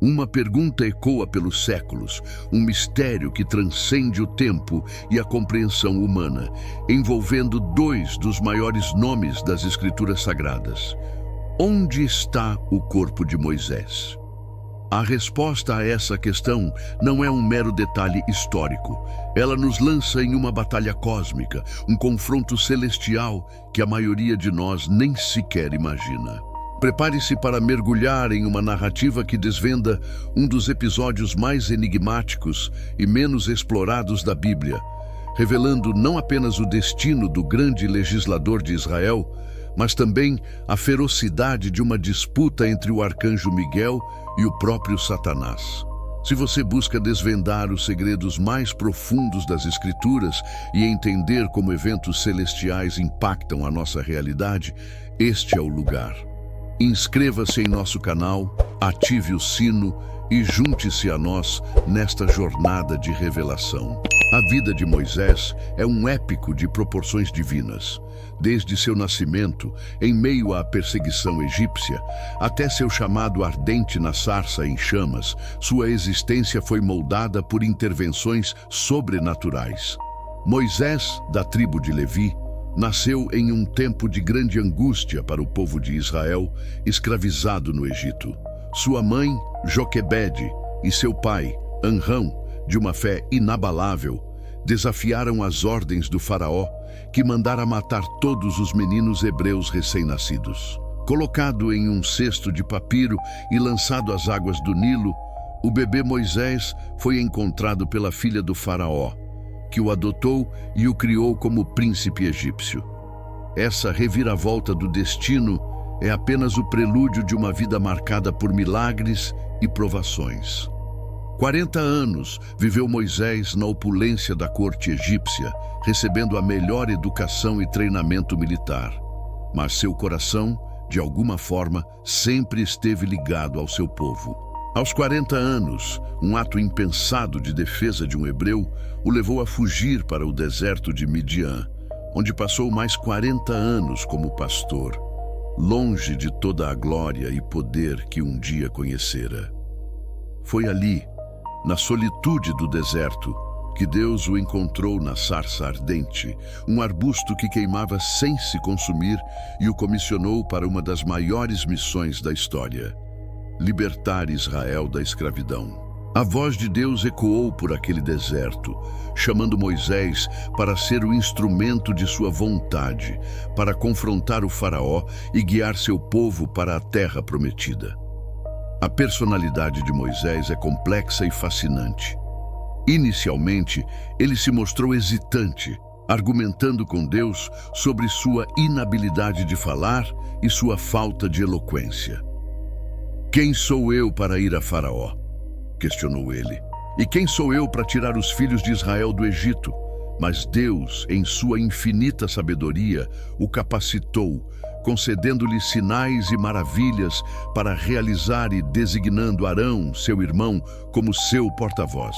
Uma pergunta ecoa pelos séculos, um mistério que transcende o tempo e a compreensão humana, envolvendo dois dos maiores nomes das Escrituras Sagradas. Onde está o corpo de Moisés? A resposta a essa questão não é um mero detalhe histórico. Ela nos lança em uma batalha cósmica, um confronto celestial que a maioria de nós nem sequer imagina. Prepare-se para mergulhar em uma narrativa que desvenda um dos episódios mais enigmáticos e menos explorados da Bíblia, revelando não apenas o destino do grande legislador de Israel, mas também a ferocidade de uma disputa entre o arcanjo Miguel e o próprio Satanás. Se você busca desvendar os segredos mais profundos das Escrituras e entender como eventos celestiais impactam a nossa realidade, este é o lugar. Inscreva-se em nosso canal, ative o sino e junte-se a nós nesta jornada de revelação. A vida de Moisés é um épico de proporções divinas. Desde seu nascimento, em meio à perseguição egípcia, até seu chamado ardente na sarça em chamas, sua existência foi moldada por intervenções sobrenaturais. Moisés, da tribo de Levi, nasceu em um tempo de grande angústia para o povo de Israel, escravizado no Egito. Sua mãe, Joquebede, e seu pai, Amrão, de uma fé inabalável, desafiaram as ordens do faraó, que mandara matar todos os meninos hebreus recém-nascidos. Colocado em um cesto de papiro e lançado às águas do Nilo, o bebê Moisés foi encontrado pela filha do faraó, que o adotou e o criou como príncipe egípcio. Essa reviravolta do destino é apenas o prelúdio de uma vida marcada por milagres e provações. 40 anos viveu Moisés na opulência da corte egípcia, recebendo a melhor educação e treinamento militar. Mas seu coração, de alguma forma, sempre esteve ligado ao seu povo. Aos 40 anos, um ato impensado de defesa de um hebreu o levou a fugir para o deserto de Midian, onde passou mais 40 anos como pastor, longe de toda a glória e poder que um dia conhecera. Foi ali, na solitude do deserto, que Deus o encontrou na sarça ardente, um arbusto que queimava sem se consumir, e o comissionou para uma das maiores missões da história: libertar Israel da escravidão. A voz de Deus ecoou por aquele deserto, chamando Moisés para ser o instrumento de sua vontade, para confrontar o faraó e guiar seu povo para a terra prometida. A personalidade de Moisés é complexa e fascinante. Inicialmente, ele se mostrou hesitante, argumentando com Deus sobre sua inabilidade de falar e sua falta de eloquência. "Quem sou eu para ir a Faraó?", questionou ele. "E quem sou eu para tirar os filhos de Israel do Egito?" Mas Deus, em sua infinita sabedoria, o capacitou, concedendo-lhe sinais e maravilhas para realizar e designando Arão, seu irmão, como seu porta-voz.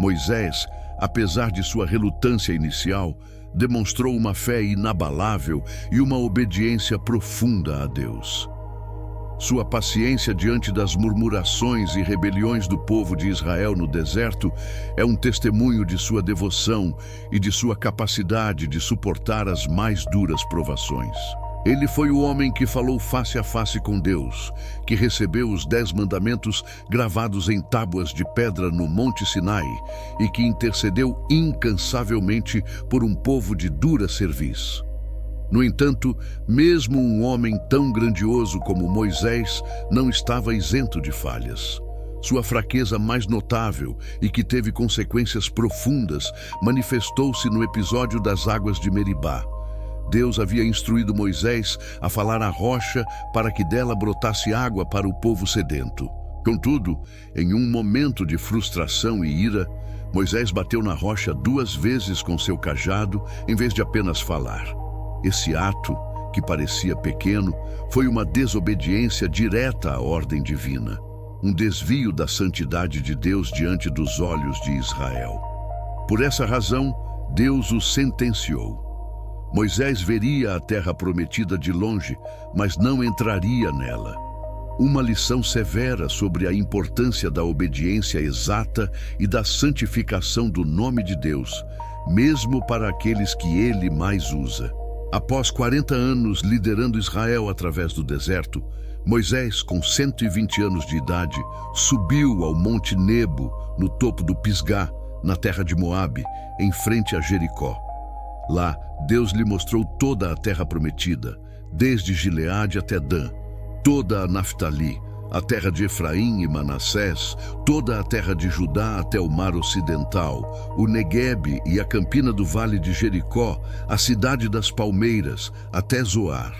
Moisés, apesar de sua relutância inicial, demonstrou uma fé inabalável e uma obediência profunda a Deus. Sua paciência diante das murmurações e rebeliões do povo de Israel no deserto é um testemunho de sua devoção e de sua capacidade de suportar as mais duras provações. Ele foi o homem que falou face a face com Deus, que recebeu os 10 mandamentos gravados em tábuas de pedra no Monte Sinai e que intercedeu incansavelmente por um povo de dura cerviz. No entanto, mesmo um homem tão grandioso como Moisés não estava isento de falhas. Sua fraqueza mais notável e que teve consequências profundas manifestou-se no episódio das águas de Meribá. Deus havia instruído Moisés a falar à rocha para que dela brotasse água para o povo sedento. Contudo, em um momento de frustração e ira, Moisés bateu na rocha 2 vezes com seu cajado, em vez de apenas falar. Esse ato, que parecia pequeno, foi uma desobediência direta à ordem divina, um desvio da santidade de Deus diante dos olhos de Israel. Por essa razão, Deus o sentenciou. Moisés veria a terra prometida de longe, mas não entraria nela. Uma lição severa sobre a importância da obediência exata e da santificação do nome de Deus, mesmo para aqueles que ele mais usa. Após 40 anos liderando Israel através do deserto, Moisés, com 120 anos de idade, subiu ao Monte Nebo, no topo do Pisgá, na terra de Moabe, em frente a Jericó. Lá, Deus lhe mostrou toda a terra prometida, desde Gileade até Dan, toda a Naftali, a terra de Efraim e Manassés, toda a terra de Judá até o mar ocidental, o Neguebe e a campina do vale de Jericó, a cidade das palmeiras, até Zoar.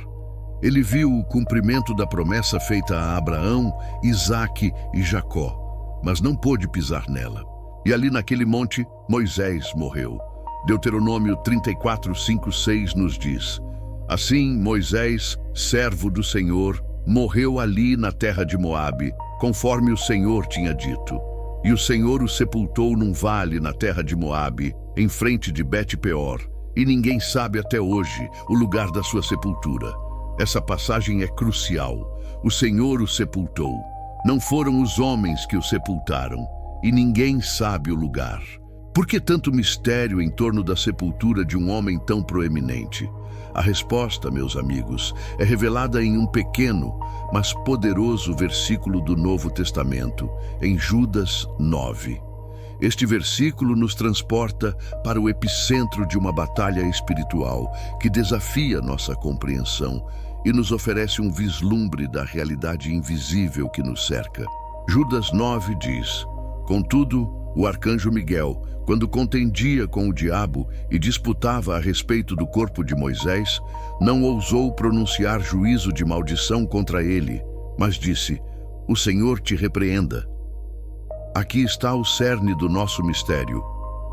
Ele viu o cumprimento da promessa feita a Abraão, Isaque e Jacó, mas não pôde pisar nela. E ali naquele monte, Moisés morreu. Deuteronômio 34, 5, 6 nos diz: Assim, Moisés, servo do Senhor, morreu ali na terra de Moabe, conforme o Senhor tinha dito. E o Senhor o sepultou num vale na terra de Moabe, em frente de Bet-peor, e ninguém sabe até hoje o lugar da sua sepultura. Essa passagem é crucial. O Senhor o sepultou. Não foram os homens que o sepultaram, e ninguém sabe o lugar. Por que tanto mistério em torno da sepultura de um homem tão proeminente? A resposta, meus amigos, é revelada em um pequeno, mas poderoso versículo do Novo Testamento, em Judas 9. Este versículo nos transporta para o epicentro de uma batalha espiritual que desafia nossa compreensão e nos oferece um vislumbre da realidade invisível que nos cerca. Judas 9 diz: Contudo, o arcanjo Miguel, quando contendia com o diabo e disputava a respeito do corpo de Moisés, não ousou pronunciar juízo de maldição contra ele, mas disse: O Senhor te repreenda. Aqui está o cerne do nosso mistério.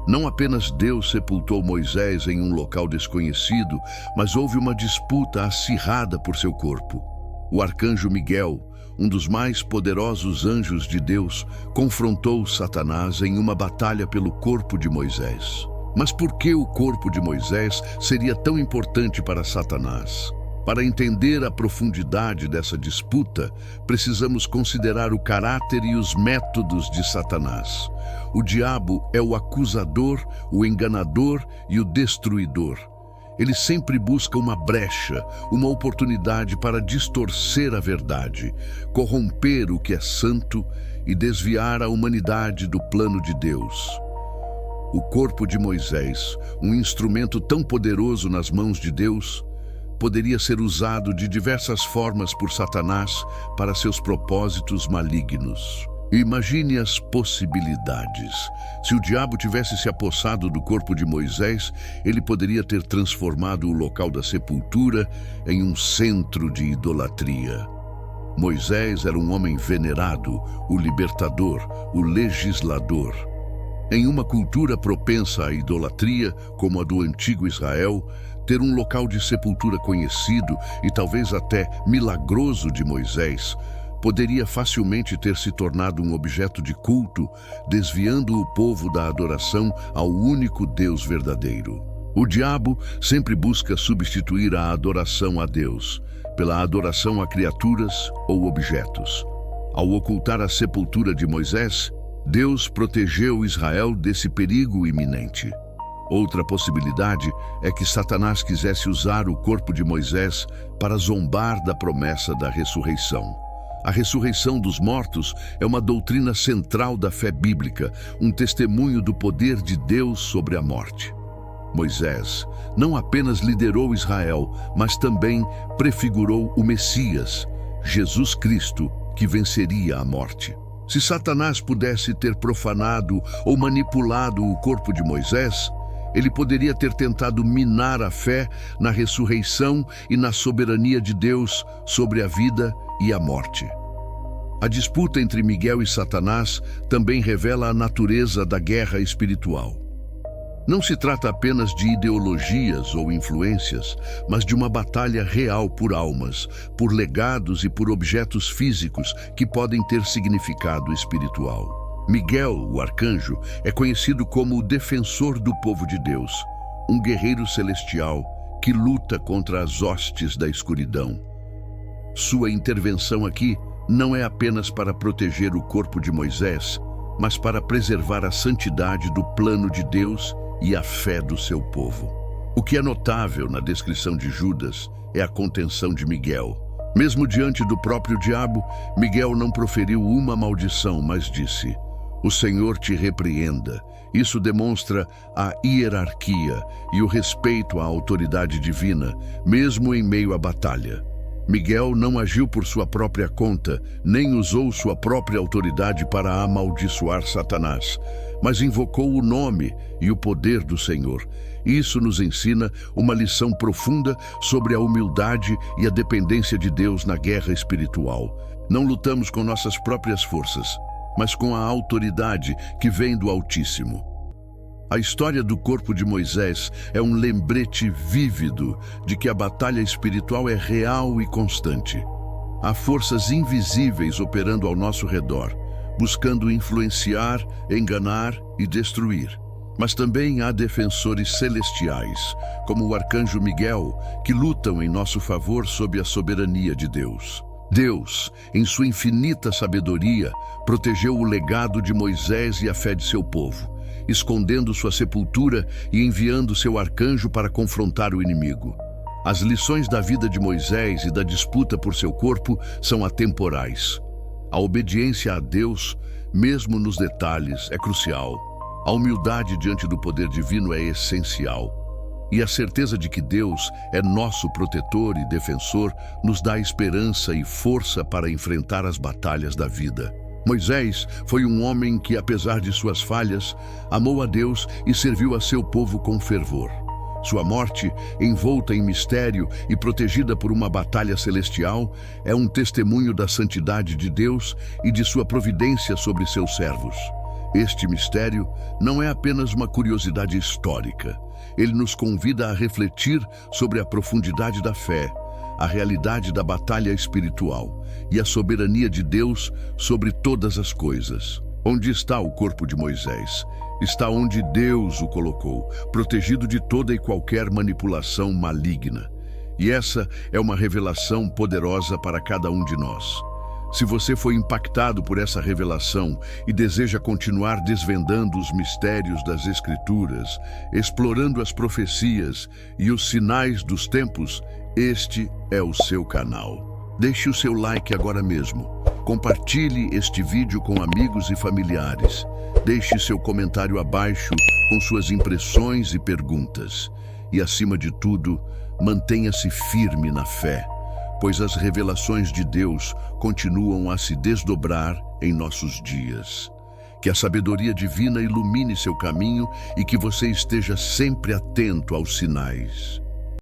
Não apenas Deus sepultou Moisés em um local desconhecido, mas houve uma disputa acirrada por seu corpo. O arcanjo Miguel, um dos mais poderosos anjos de Deus, confrontou Satanás em uma batalha pelo corpo de Moisés. Mas por que o corpo de Moisés seria tão importante para Satanás? Para entender a profundidade dessa disputa, precisamos considerar o caráter e os métodos de Satanás. O diabo é o acusador, o enganador e o destruidor. Ele sempre busca uma brecha, uma oportunidade para distorcer a verdade, corromper o que é santo e desviar a humanidade do plano de Deus. O corpo de Moisés, um instrumento tão poderoso nas mãos de Deus, poderia ser usado de diversas formas por Satanás para seus propósitos malignos. Imagine as possibilidades. Se o diabo tivesse se apossado do corpo de Moisés, ele poderia ter transformado o local da sepultura em um centro de idolatria. Moisés era um homem venerado, o libertador, o legislador. Em uma cultura propensa à idolatria, como a do antigo Israel, ter um local de sepultura conhecido e talvez até milagroso de Moisés poderia facilmente ter se tornado um objeto de culto, desviando o povo da adoração ao único Deus verdadeiro. O diabo sempre busca substituir a adoração a Deus pela adoração a criaturas ou objetos. Ao ocultar a sepultura de Moisés, Deus protegeu Israel desse perigo iminente. Outra possibilidade é que Satanás quisesse usar o corpo de Moisés para zombar da promessa da ressurreição. A ressurreição dos mortos é uma doutrina central da fé bíblica, um testemunho do poder de Deus sobre a morte. Moisés não apenas liderou Israel, mas também prefigurou o Messias, Jesus Cristo, que venceria a morte. Se Satanás pudesse ter profanado ou manipulado o corpo de Moisés, ele poderia ter tentado minar a fé na ressurreição e na soberania de Deus sobre a vida e a morte. A disputa entre Miguel e Satanás também revela a natureza da guerra espiritual. Não se trata apenas de ideologias ou influências, mas de uma batalha real por almas, por legados e por objetos físicos que podem ter significado espiritual. Miguel, o arcanjo, é conhecido como o defensor do povo de Deus, um guerreiro celestial que luta contra as hostes da escuridão. Sua intervenção aqui não é apenas para proteger o corpo de Moisés, mas para preservar a santidade do plano de Deus e a fé do seu povo. O que é notável na descrição de Judas é a contenção de Miguel. Mesmo diante do próprio diabo, Miguel não proferiu uma maldição, mas disse: "O Senhor te repreenda." Isso demonstra a hierarquia e o respeito à autoridade divina, mesmo em meio à batalha. Miguel não agiu por sua própria conta, nem usou sua própria autoridade para amaldiçoar Satanás, mas invocou o nome e o poder do Senhor. Isso nos ensina uma lição profunda sobre a humildade e a dependência de Deus na guerra espiritual. Não lutamos com nossas próprias forças, mas com a autoridade que vem do Altíssimo. A história do corpo de Moisés é um lembrete vívido de que a batalha espiritual é real e constante. Há forças invisíveis operando ao nosso redor, buscando influenciar, enganar e destruir. Mas também há defensores celestiais, como o arcanjo Miguel, que lutam em nosso favor sob a soberania de Deus. Deus, em sua infinita sabedoria, protegeu o legado de Moisés e a fé de seu povo, escondendo sua sepultura e enviando seu arcanjo para confrontar o inimigo. As lições da vida de Moisés e da disputa por seu corpo são atemporais. A obediência a Deus, mesmo nos detalhes, é crucial. A humildade diante do poder divino é essencial. E a certeza de que Deus é nosso protetor e defensor nos dá esperança e força para enfrentar as batalhas da vida. Moisés foi um homem que, apesar de suas falhas, amou a Deus e serviu a seu povo com fervor. Sua morte, envolta em mistério e protegida por uma batalha celestial, é um testemunho da santidade de Deus e de sua providência sobre seus servos. Este mistério não é apenas uma curiosidade histórica. Ele nos convida a refletir sobre a profundidade da fé, a realidade da batalha espiritual e a soberania de Deus sobre todas as coisas. Onde está o corpo de Moisés? Está onde Deus o colocou, protegido de toda e qualquer manipulação maligna. E essa é uma revelação poderosa para cada um de nós. Se você foi impactado por essa revelação e deseja continuar desvendando os mistérios das Escrituras, explorando as profecias e os sinais dos tempos, este é o seu canal. Deixe o seu like agora mesmo. Compartilhe este vídeo com amigos e familiares. Deixe seu comentário abaixo com suas impressões e perguntas. E, acima de tudo, mantenha-se firme na fé, pois as revelações de Deus continuam a se desdobrar em nossos dias. Que a sabedoria divina ilumine seu caminho e que você esteja sempre atento aos sinais.